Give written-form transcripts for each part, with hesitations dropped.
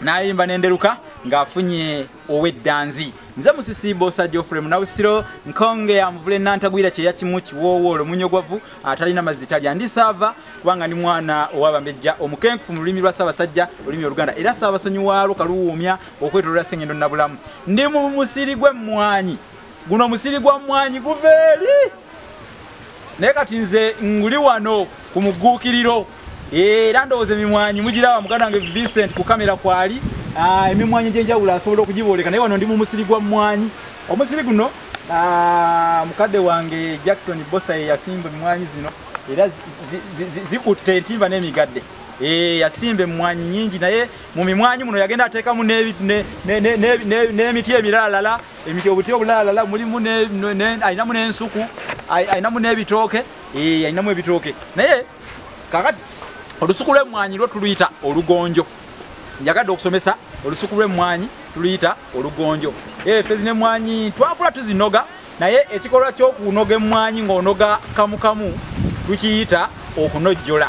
nayimba nenderuka ng'afunye oweddanzi. Nze Musisibo Geoffrey Munawusiro nkonge ya mvule nantagwira kye yakimu kiwoowo omunyogwavu atalina mazita lya ndisava kubanga ni mwana owabambejja omukenkufu mu lulimi lwa Ssaabasajja olulimi Oluganda era Ssaabasonyiwaalo kaluwuumya okwetolera Ssengendo Nabulamu. Ndi mu musiri gw'emmwanyi guno musiri gwa mmwanyi guveeri naye kati nze nguli wano ku mugguukiriro era ndowooza emimwanyi mugiraba muganda wange Vincent ku kamera kwali emimwanyi gyenjawulo asobola okugibooleka naye wano ndi mu musiri gwa mmwanyi. Omusiri guno mukadde wange Jackson Bosa yasimba emimwanyi zino era zikutte entimba n'emigadde. Yasimba emmwanyi nyingi naye mu mimwanyi muno yagenda ateekamu n'emiti emiralala emiti obuti obulalala mulimu ayinamu n'ensuku ayinamu n'ebitooke ayinamu ebitooke naye kakati olusuku lw'emmwanyi lwo tuluyita olugonjo. Njagadde okusomesa olusuku lw'emmwanyi tuluyita olugonjo. Fezi n'emmwanyi twakula tuzinoga naye ekikolwa ky'okunoga emmwanyi ng'onoga kamukamu tukiyita okunojjola.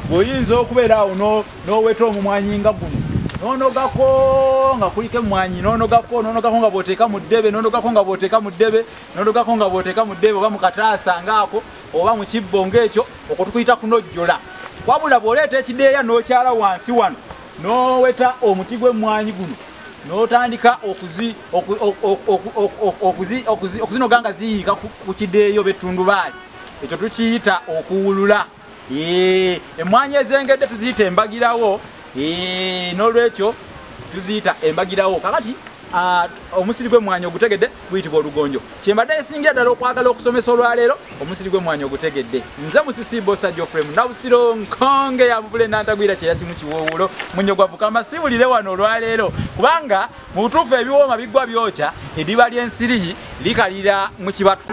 Bw'oyinza okubeera awo n'oweta omumwanyi nga guno n'onogako nga kuliko emmwanyi n'onogako nga bw'oteeka mu ddebe n'onogako nga bw'oteeka mu ddebe n'onogako nga bw'oteeka mu ddebe oba mu kataasa ng'ako oba mu kibbo ng'ekyo okwo tukuyita kunojjola. Wabula bw'oleeta ekideeya n'okyala wansi wano n'oweta omuti gw'emmwanyi guno n'otandika okuzinoga nga ziyiika ku kideeyo b'ettundubaali ekyo tukiyita okuwulula. Emmwanyi ezengedde tuziyita embagirawo n'olwekyo tuziyita embagirawo. Kakati omusiri gw'emmwanyi ogutegedde guyitibwa olugonjo. Kyembadde esingira ddala okwagala okusomesa olwaleero omusiri gw'emmwanyi ogutegedde. Nze Musisibo Geoffrey Munawusiro nkonge ya mvule nantagwira kye yakimu kiwoowulo munyogwavu kamasibulire wano olwaleero kubanga mu butuufu ebiwooma biggwa byokya eddiba ly'ensiri likalira mu kibatu.